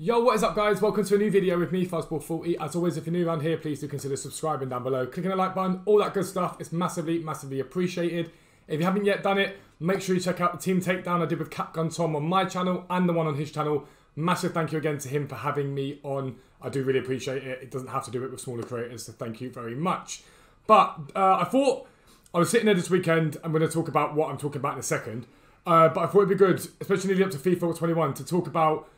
Yo, what is up guys? Welcome to a new video with me, Fuzzball40. As always, if you're new around here, please do consider subscribing down below. Clicking the like button, all that good stuff. It's massively appreciated. If you haven't yet done it, make sure you check out the team takedown I did with Capgun Tom on my channel and the one on his channel. Massive thank you again to him for having me on. I do really appreciate it. It doesn't have to do it with smaller creators, so thank you very much. But I thought I was sitting there this weekend. I'm going to talk about what I'm talking about in a second. But I thought it'd be good, especially leading up to FIFA 21, to talk about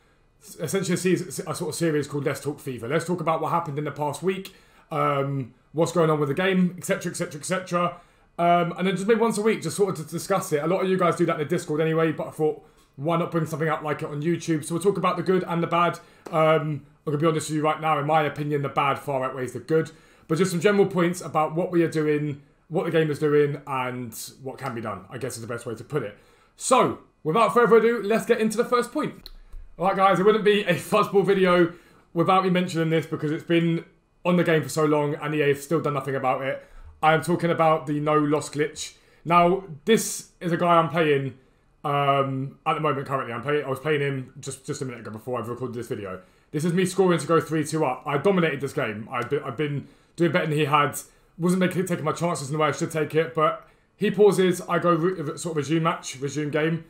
essentially a sort of series called Let's Talk FIFA. Let's talk about what happened in the past week, what's going on with the game, etc, etc, etc. And then just maybe once a week, just sort of to discuss it. A lot of you guys do that in the Discord anyway, but I thought, why not bring something up like it on YouTube? So we'll talk about the good and the bad. I'm going to be honest with you right now, in my opinion, the bad far outweighs the good. But just some general points about what we are doing, what the game is doing, and what can be done, I guess is the best way to put it. So, without further ado, let's get into the first point. Alright guys, it wouldn't be a fuzzball video without me mentioning this because it's been on the game for so long and EA have still done nothing about it. I am talking about the no loss glitch. Now, this is a guy I'm playing at the moment currently. I was playing him just a minute ago before I've recorded this video. This is me scoring to go 3-2 up. I dominated this game. I've been doing better than he had. Wasn't taking my chances in the way I should take it, but he pauses, I go sort of resume game.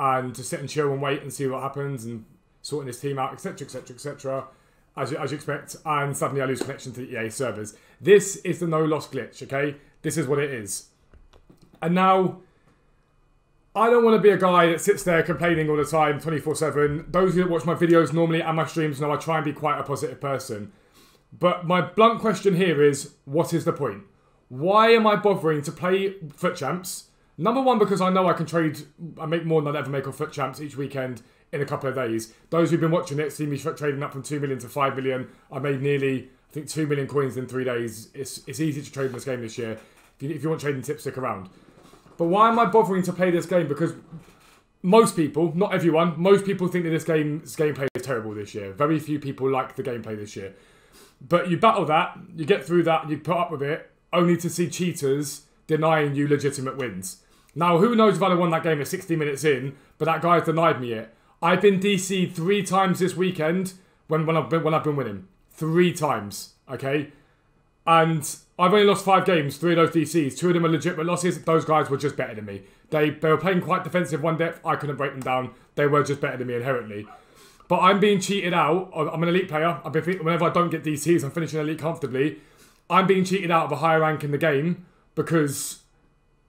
And to sit and chill and wait and see what happens and sorting his team out, etc, etc, etc, as you expect. And suddenly I lose connection to the EA servers. This is the no loss glitch, okay? This is what it is. And now, I don't want to be a guy that sits there complaining all the time, 24/7. Those who watch my videos normally and my streams know I try and be quite a positive person. But my blunt question here is, what is the point? Why am I bothering to play FUT Champs? Number one, because I know I can trade, I make more than I'd ever make on FUT Champs each weekend in a couple of days. Those who've been watching it see me trading up from 2 million to 5 million. I made nearly, I think, 2 million coins in 3 days. It's easy to trade in this game this year. If you want trading tips, stick around. But why am I bothering to play this game? Because most people, not everyone, most people think that this gameplay is terrible this year. Very few people like the gameplay this year. But you battle that, you get through that, you put up with it, only to see cheaters denying you legitimate wins. Now, who knows if I'd have won that game at 60 minutes in, but that guy's denied me it. I've been DC'd 3 times this weekend when I've been winning. 3 times, okay? And I've only lost 5 games, 3 of those DCs. 2 of them are legitimate losses. Those guys were just better than me. They were playing quite defensive one depth. I couldn't break them down. They were just better than me inherently. But I'm being cheated out. I'm an elite player. Whenever I don't get DCs, I'm finishing elite comfortably. I'm being cheated out of a higher rank in the game because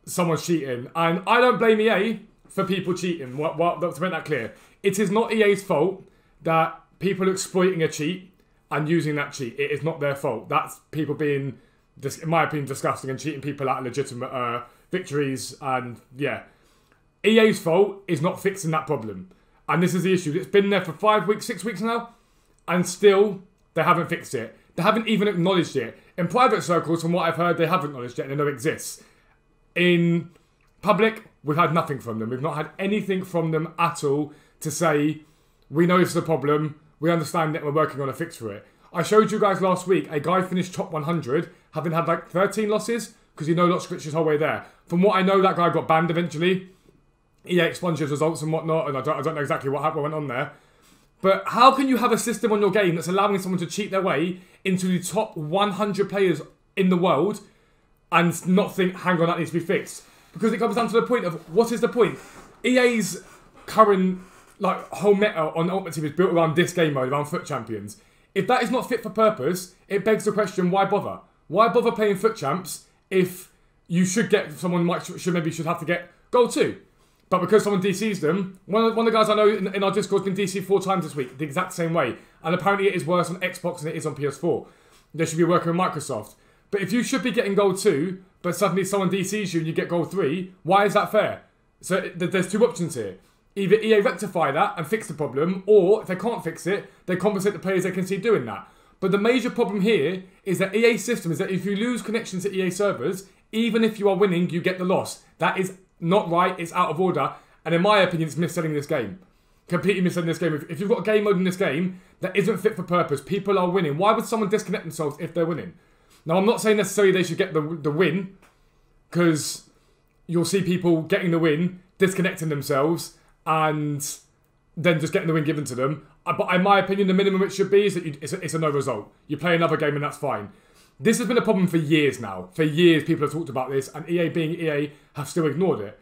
someone's cheating. And I don't blame EA for people cheating. To make that clear, it is not EA's fault that people are exploiting a cheat and using that cheat. It is not their fault. That's people being, in my opinion, disgusting and cheating people out of legitimate victories. And yeah, EA's fault is not fixing that problem. And this is the issue. It's been there for 5 weeks, 6 weeks now, and still they haven't fixed it. They haven't even acknowledged it. In private circles, from what I've heard, they haven't acknowledged it and they know it exists. In public, we've had nothing from them. We've not had anything from them at all to say, we know this is a problem, we understand that we're working on a fix for it. I showed you guys last week, a guy finished top 100, having had like 13 losses, because he no-loss glitched his whole way there. From what I know, that guy got banned eventually. EA expunged his results and whatnot, and I don't know exactly what went on there. But how can you have a system on your game that's allowing someone to cheat their way into the top 100 players in the world and not think, hang on, that needs to be fixed? Because it comes down to the point of, what is the point? EA's current whole meta on Ultimate Team is built around this game mode, around FUT Champions. If that is not fit for purpose, it begs the question, why bother? Why bother playing FUT Champs if you should get, someone maybe should have to get Gold 2? But because someone DCs them, one of the guys I know in our Discord has been DC'd 4 times this week, the exact same way. And apparently it is worse on Xbox than it is on PS4. They should be working with Microsoft. But if you should be getting Gold 2, but suddenly someone DCs you and you get Gold 3, why is that fair? So there's 2 options here. Either EA rectify that and fix the problem, or if they can't fix it, they compensate the players they can see doing that. But the major problem here is that EA's system is that if you lose connection to EA servers, even if you are winning, you get the loss. That is not right, it's out of order, and in my opinion, it's mis-selling this game. Completely mis-selling this game. If you've got a game mode in this game that isn't fit for purpose, people are winning. Why would someone disconnect themselves if they're winning? Now, I'm not saying necessarily they should get the win, because you'll see people getting the win, disconnecting themselves, and than just getting the win given to them. But in my opinion, the minimum it should be is that it's a no result. You play another game and that's fine. This has been a problem for years now. For years, people have talked about this, and EA being EA have still ignored it.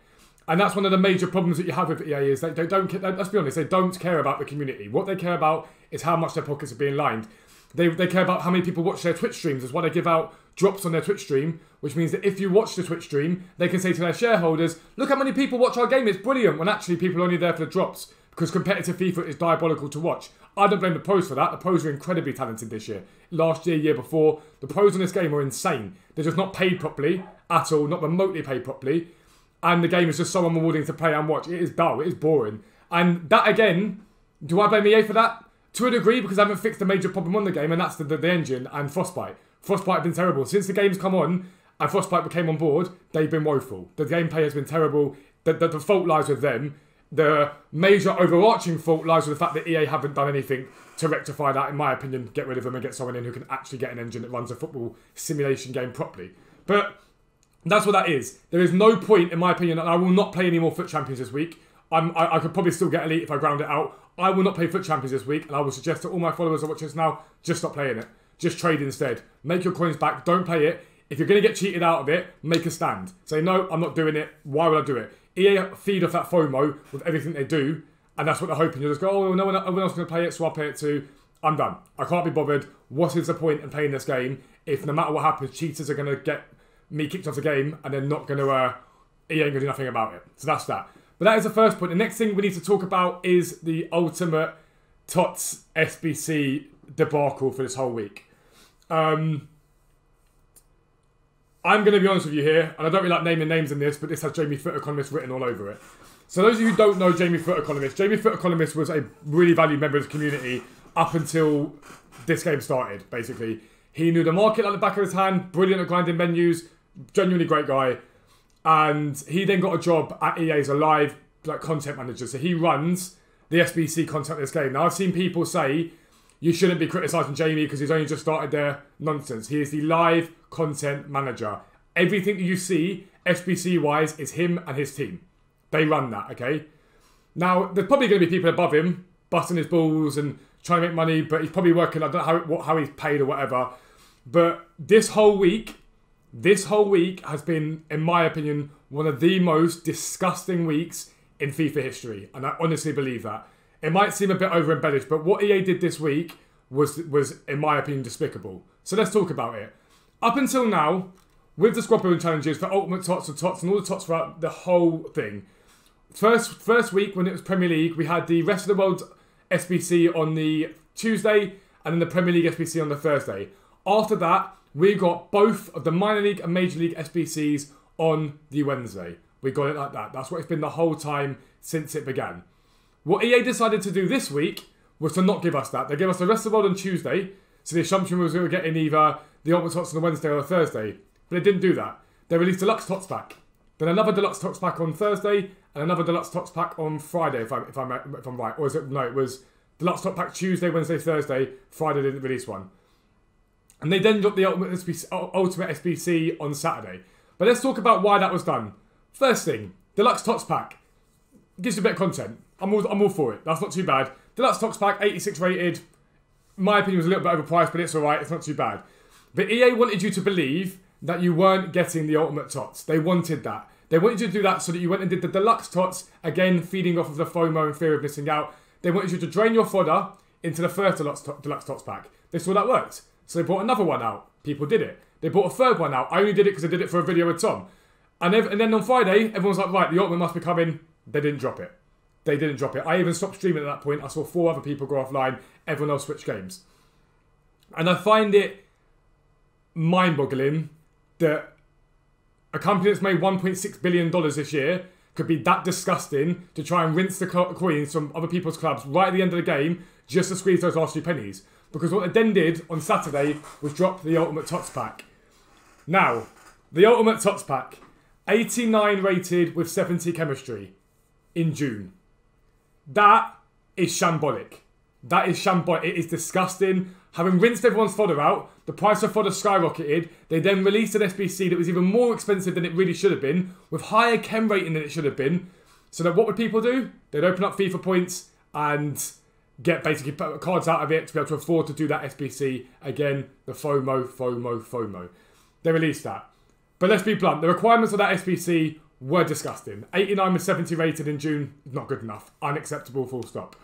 And that's one of the major problems that you have with EA is that they don't, let's be honest, they don't care about the community. What they care about is how much their pockets are being lined. They care about how many people watch their Twitch streams. That's why they give out drops on their Twitch stream, which means that if you watch the Twitch stream, they can say to their shareholders, look how many people watch our game, it's brilliant, when actually people are only there for the drops, because competitive FIFA is diabolical to watch. I don't blame the pros for that. The pros are incredibly talented this year. Last year, year before, the pros on this game are insane. They're just not paid properly at all, not remotely paid properly. And the game is just so unrewarding to play and watch. It is dull, it is boring. And that again, do I blame EA for that? To a degree, because I haven't fixed the major problem on the game, and that's the engine and Frostbite. Frostbite have been terrible. Since the game's come on and Frostbite became on board, they've been woeful. The gameplay has been terrible. The fault lies with them. The major overarching fault lies with the fact that EA haven't done anything to rectify that, in my opinion. Get rid of them and get someone in who can actually get an engine that runs a football simulation game properly. But that's what that is. There is no point, in my opinion, and I will not play any more Foot Champions this week. I could probably still get Elite if I ground it out. I will not play Foot Champions this week, and I will suggest to all my followers that watch this now, just stop playing it. Just trade instead. Make your coins back. Don't play it. If you're going to get cheated out of it, make a stand. Say, no, I'm not doing it. Why would I do it? EA feed off that FOMO with everything they do, and that's what they're hoping. You'll just go, oh, no one else is going to play it, so I'll play it too. I'm done. I can't be bothered. What is the point in playing this game if no matter what happens, cheaters are going to get me kicked off the game, and they're not going to, EA ain't going to do nothing about it. So that's that. But that is the first point. The next thing we need to talk about is the ultimate Tots SBC debacle for this whole week. I'm going to be honest with you here, and I don't really like naming names in this, but this has Jamie Foot Economist written all over it. So those of you who don't know Jamie Foot Economist was a really valued member of the community up until this game started, basically. He knew the market like the back of his hand, brilliant at grinding menus, genuinely great guy. And he then got a job at EA as a live content manager. So he runs the SBC content of this game. Now, I've seen people say you shouldn't be criticising Jamie because he's only just started their nonsense. He is the live content manager. Everything that you see, SBC-wise, is him and his team. They run that, okay? Now, there's probably going to be people above him busting his balls and trying to make money, but he's probably working, I don't know how he's paid or whatever. But this whole week has been, in my opinion, one of the most disgusting weeks in FIFA history. And I honestly believe that. It might seem a bit over-embellished, but what EA did this week was, in my opinion, despicable. So let's talk about it. Up until now, with the squad building challenges for Ultimate Tots and all the Tots throughout the whole thing, first week when it was Premier League, we had the Rest of the World SBC on the Tuesday and then the Premier League SBC on the Thursday. After that, we got both of the Minor League and Major League SBCs on the Wednesday. We got it like that. That's what it's been the whole time since it began. What EA decided to do this week was to not give us that. They gave us the Rest of the World on Tuesday, so the assumption was we were getting either the Ultimate Tots on the Wednesday or the Thursday. But they didn't do that. They released Deluxe Tots Pack. Then another Deluxe Tots Pack on Thursday, and another Deluxe Tots Pack on Friday, if I'm right. Or is it, no, it was Deluxe Tots Pack Tuesday, Wednesday, Thursday. Friday they didn't release one. And they then got the Ultimate SBC on Saturday. But let's talk about why that was done. First thing, Deluxe Tots Pack. Gives you a bit of content. I'm all for it. That's not too bad. Deluxe Tots Pack, 86 rated. My opinion was a little bit overpriced, but it's alright. It's not too bad. But EA wanted you to believe that you weren't getting the Ultimate Tots. They wanted that. They wanted you to do that so that you went and did the Deluxe Tots, again, feeding off of the FOMO and fear of missing out. They wanted you to drain your fodder into the first Deluxe Tots Pack. They saw that worked. So they brought another one out. People did it. They brought a third one out. I only did it because I did it for a video with Tom. And then on Friday, everyone's like, right, the Ultimate must be coming. They didn't drop it. They didn't drop it. I even stopped streaming at that point. I saw 4 other people go offline. Everyone else switched games. And I find it mind-boggling that a company that's made $1.6 billion this year could be that disgusting to try and rinse the coins from other people's clubs right at the end of the game just to squeeze those last few pennies. Because what they then did on Saturday was drop the Ultimate Tots Pack. Now, the Ultimate Tots Pack, 89 rated with 70 chemistry in June. That is shambolic. That is shambolic. It is disgusting. Having rinsed everyone's fodder out, the price of fodder skyrocketed. They then released an SBC that was even more expensive than it really should have been, with higher chem rating than it should have been. So that what would people do? They'd open up FIFA points and get basically cards out of it to be able to afford to do that SBC. Again, the FOMO. They released that. But let's be blunt, the requirements of that SBC were disgusting. 89 with 70 rated in June, not good enough. Unacceptable, full stop.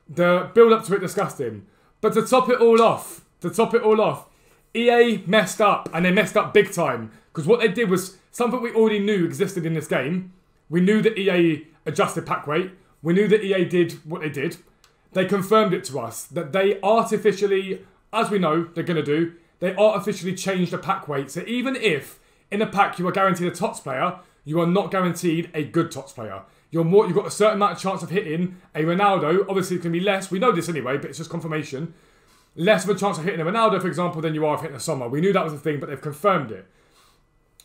The build up to it, disgusting. But to top it all off, EA messed up, and they messed up big time. Because what they did was something we already knew existed in this game. We knew that EA adjusted pack weight. We knew that EA did what they did. They confirmed it to us, that they artificially, as we know they're going to do, they artificially changed the pack weight. So even if in a pack you are guaranteed a Tots player, you are not guaranteed a good Tots player. You've got a certain amount of chance of hitting a Ronaldo. Obviously, it can be less. We know this anyway, but it's just confirmation. Less of a chance of hitting a Ronaldo, for example, than you are of hitting a Sommer. We knew that was a thing, but they've confirmed it.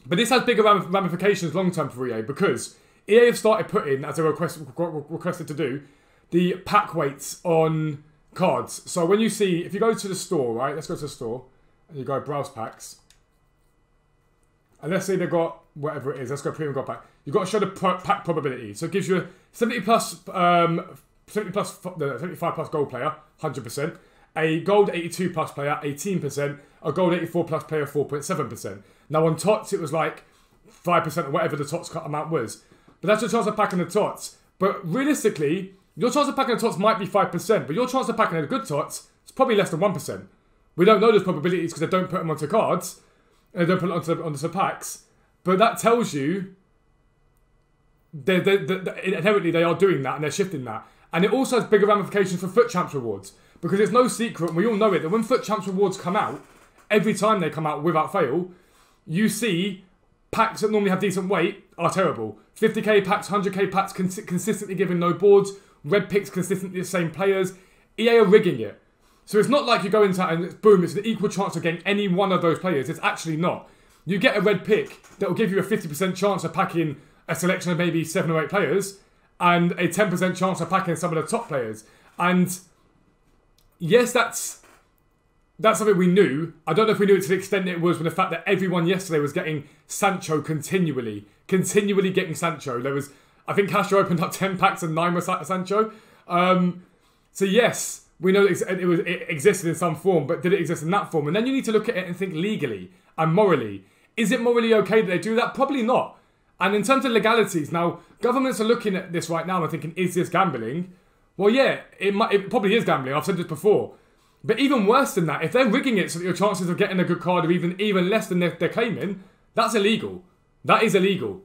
But this has bigger ramifications long-term for EA, because EA have started putting, as they requested to do, the pack weights on cards. So when you see, if you go to the store, right? Let's go to the store, and you go browse packs. And let's say they've got whatever it is. Let's go premium gold pack. You've got to show the pack probability. So it gives you a 70 plus, 75 plus gold player, 100%. A gold 82 plus player, 18%. A gold 84 plus player, 4.7%. Now on Tots, it was like 5% or whatever the Tots cut amount was. But that's your chance of packing the Tots. But realistically, your chance of packing the Tots might be 5%. But your chance of packing a good Tots is probably less than 1%. We don't know those probabilities because they don't put them onto cards. And they don't put it onto the packs. But that tells you inherently they are doing that and they're shifting that. And it also has bigger ramifications for FUT Champs rewards. Because it's no secret, and we all know it, that when FUT Champs rewards come out, every time they come out without fail, you see packs that normally have decent weight are terrible. 50k packs, 100k packs consistently giving no boards, red picks consistently the same players. EA are rigging it. So it's not like you go into that and it's boom, it's an equal chance of getting any one of those players. It's actually not. You get a red pick that will give you a 50% chance of packing a selection of maybe 7 or 8 players and a 10% chance of packing some of the top players. And yes, that's something we knew. I don't know if we knew it to the extent it was with the fact that everyone yesterday was getting Sancho continually getting Sancho. There was, I think Castro opened up 10 packs and 9 were Sancho. So yes, we know it existed in some form, but did it exist in that form? And then you need to look at it and think legally and morally. Is it morally okay that they do that? Probably not. And in terms of legalities, now, governments are looking at this right now and thinking, is this gambling? Well, yeah, it probably is gambling. I've said this before. But even worse than that, if they're rigging it so that your chances of getting a good card are even less than they're claiming, that's illegal. That is illegal.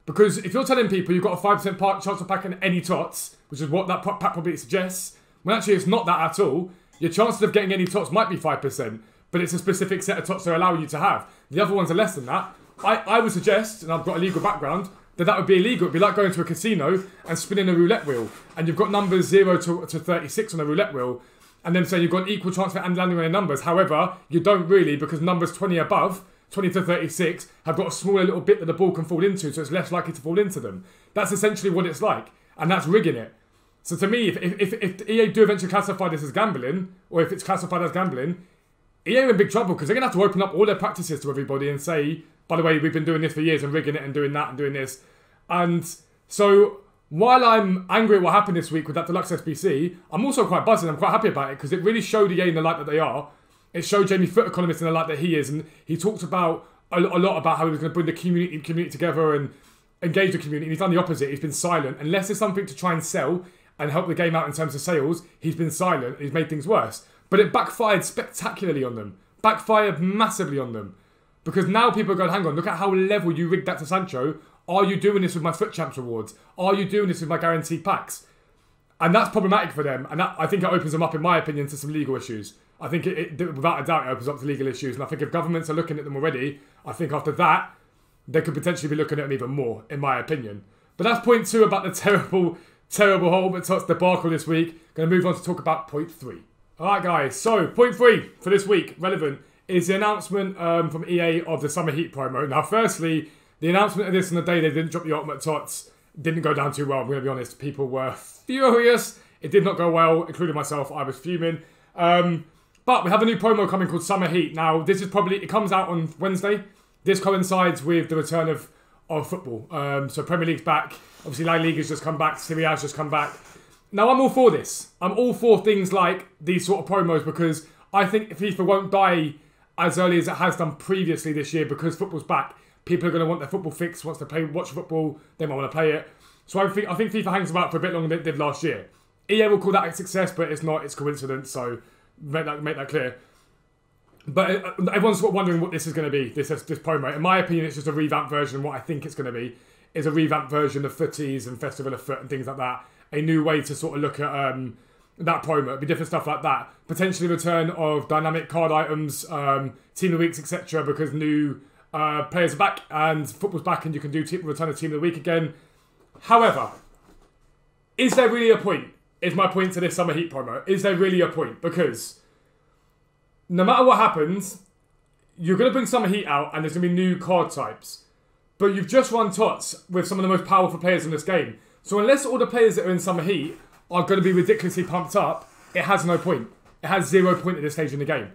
Because if you're telling people you've got a 5% chance of packing any Tots, which is what that pack probably suggests, when actually it's not that at all, your chances of getting any Tots might be 5%, but it's a specific set of Tots they're allowing you to have. The other ones are less than that. I would suggest, and I've got a legal background, that would be illegal. It'd be like going to a casino and spinning a roulette wheel, and you've got numbers 0 to 36 on a roulette wheel, and then saying you've got an equal chance of landing on your numbers. However, you don't really, because numbers 20 above, 20 to 36, have got a smaller little bit that the ball can fall into, so it's less likely to fall into them. That's essentially what it's like, and that's rigging it. So to me, if EA do eventually classify this as gambling, or if it's classified as gambling, EA are in big trouble, because they're going to have to open up all their practices to everybody and say, by the way, we've been doing this for years and rigging it and doing that and doing this. And so while I'm angry at what happened this week with that deluxe SBC, I'm also quite buzzing. I'm quite happy about it because it really showed EA in the light that they are. It showed Jamie FUT Economist in the light that he is. And he talked about a lot about how he was going to bring the community together and engage the community. And he's done the opposite. He's been silent. Unless there's something to try and sell and help the game out in terms of sales, he's been silent. He's made things worse. But it backfired spectacularly on them. Backfired massively on them. Because now people are going, hang on, look at how level you rigged that to Sancho. Are you doing this with my FUT Champs rewards? Are you doing this with my guaranteed packs? And that's problematic for them. And I think it opens them up, in my opinion, to some legal issues. I think it without a doubt, it opens up to legal issues. And I think if governments are looking at them already, I think after that, they could potentially be looking at them even more, in my opinion. But that's point 2 about the terrible whole Tots debacle this week. Going to move on to talk about point 3. All right, guys. So point 3 for this week, relevant, is the announcement from EA of the Summer Heat promo. Now, firstly, the announcement of this on the day they didn't drop the Ultimate Tots didn't go down too well. I'm going to be honest. People were furious. It did not go well, including myself. I was fuming. But we have a new promo coming called Summer Heat. Now, this is probably, it comes out on Wednesday. This coincides with the return of football. So Premier League's back. Obviously, La Liga's just come back. Serie A's just come back. Now, I'm all for this. I'm all for things like these sort of promos because I think FIFA won't die as early as it has done previously this year because football's back. People are going to want their football fixed, wants to watch football, they might want to play it. So I think FIFA hangs about for a bit longer than it did last year. EA will call that a success, but it's not. It's coincidence, so make that clear. But everyone's sort of wondering what this is going to be, this promo. In my opinion, it's just a revamped version of what I think it's going to be. Is a revamped version of Footies and Festival of Foot and things like that. A new way to sort of look at that promo. It'd be different stuff like that. Potentially return of dynamic card items, Team of the Weeks, etc. Because new players are back and football's back and you can do return of Team of the Week again. However, is there really a point? Is my point to this Summer Heat promo. Is there really a point? Because no matter what happens, you're going to bring Summer Heat out and there's going to be new card types. But you've just run Tots with some of the most powerful players in this game. So unless all the players that are in Summer Heat are going to be ridiculously pumped up, it has no point. It has 0 point at this stage in the game.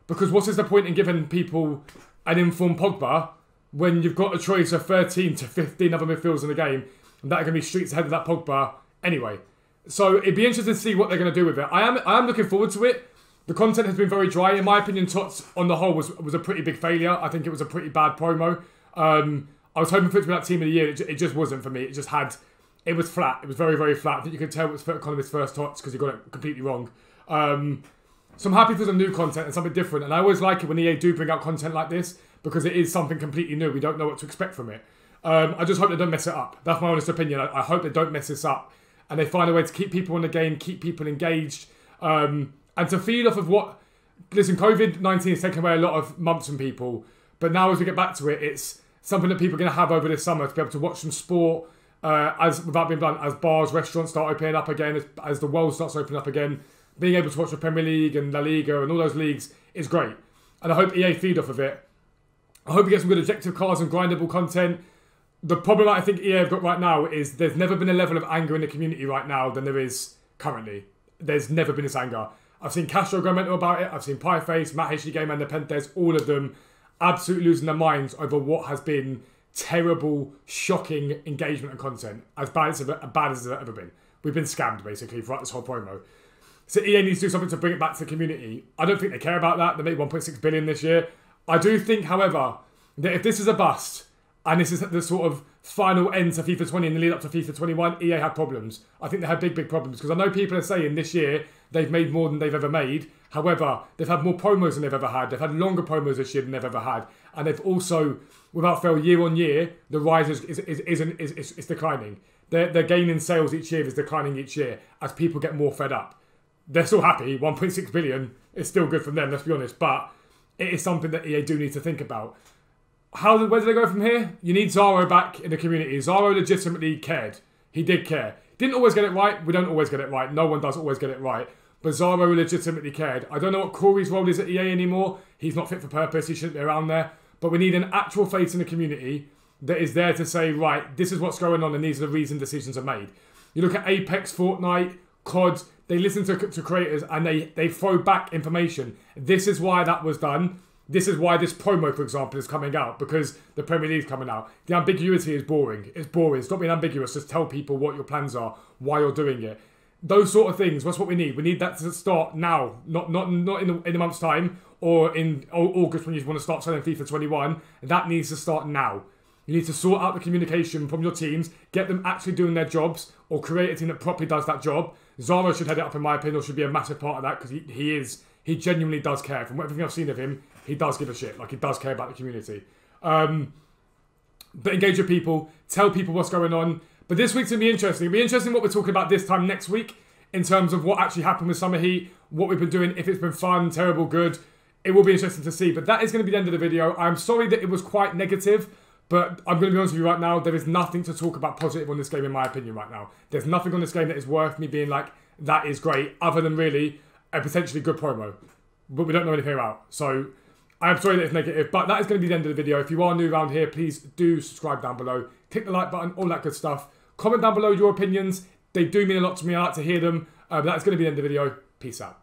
Because what is the point in giving people an informed Pogba when you've got a choice of 13 to 15 other midfielders in the game that are going to be streets ahead of that Pogba anyway. So it'd be interesting to see what they're going to do with it. I am looking forward to it. The content has been very dry. In my opinion, Tots on the whole was a pretty big failure. I think it was a pretty bad promo. I was hoping for it to be that Team of the Year. It just wasn't for me. It was flat. It was very, very flat. I think you could tell it was Economist's first Tots because he got it completely wrong. So I'm happy for some new content and something different. And I always like it when EA do bring out content like this because it is something completely new. We don't know what to expect from it. I just hope they don't mess it up. That's my honest opinion. I hope they don't mess this up. And they find a way to keep people in the game, keep people engaged. And to feed off of what... Listen, COVID-19 has taken away a lot of months from people. But now as we get back to it, it's something that people are going to have over this summer to be able to watch some sport, without being blunt, as bars, restaurants start opening up again, as the world starts opening up again. Being able to watch the Premier League and La Liga and all those leagues is great. And I hope EA feed off of it. I hope you get some good objective cards and grindable content. The problem I think EA have got right now is there's never been a level of anger in the community right now than there is currently. There's never been this anger. I've seen Castro go mental about it. I've seen Pieface, Matt HD Game and Nepenthes, all of them absolutely losing their minds over what has been terrible, shocking engagement and content. As bad as it's ever been. We've been scammed, basically, throughout this whole promo. So EA needs to do something to bring it back to the community. I don't think they care about that. They made 1.6 billion this year. I do think, however, that if this is a bust, and this is the sort of final end to FIFA 20 and the lead up to FIFA 21, EA had problems. I think they had big, big problems. Because I know people are saying this year they've made more than they've ever made. However, they've had more promos than they've ever had. They've had longer promos this year than they've ever had. And they've also, without fail, year on year, the rise is declining. Their gain in sales each year is declining each year as people get more fed up. They're still happy. 1.6 billion is still good from them, let's be honest. But it is something that EA do need to think about. Where do they go from here? You need Zaro back in the community. Zaro legitimately cared. He did care. Didn't always get it right. We don't always get it right. No one does always get it right. But Zaro legitimately cared. I don't know what Corey's role is at EA anymore. He's not fit for purpose. He shouldn't be around there. But we need an actual face in the community that is there to say, right, this is what's going on and these are the reasons decisions are made. You look at Apex, Fortnite, COD, they listen to creators and they throw back information. This is why that was done. This is why this promo, for example, is coming out, because the Premier League's coming out. The ambiguity is boring. It's boring. Stop being ambiguous. Just tell people what your plans are, why you're doing it. Those sort of things, that's what we need. We need that to start now, not in a month's time or in August when you want to start selling FIFA 21. That needs to start now. You need to sort out the communication from your teams, get them actually doing their jobs, or create a team that properly does that job. Zaro should head it up, in my opinion, or should be a massive part of that, because he genuinely does care. From everything I've seen of him, he does give a shit. Like, he does care about the community. But engage with people, tell people what's going on. But this week's going to be interesting. It'll be interesting what we're talking about this time next week in terms of what actually happened with Summer Heat, what we've been doing, if it's been fun, terrible, good. It will be interesting to see. But that is going to be the end of the video. I'm sorry that it was quite negative, but I'm going to be honest with you right now. There is nothing to talk about positive on this game, in my opinion, right now. There's nothing on this game that is worth me being like, that is great, other than really a potentially good promo. But we don't know anything about. So I'm sorry that it's negative, but that is going to be the end of the video. If you are new around here, please do subscribe down below. Click the like button, all that good stuff. Comment down below your opinions. They do mean a lot to me. I like to hear them. But that's going to be the end of the video. Peace out.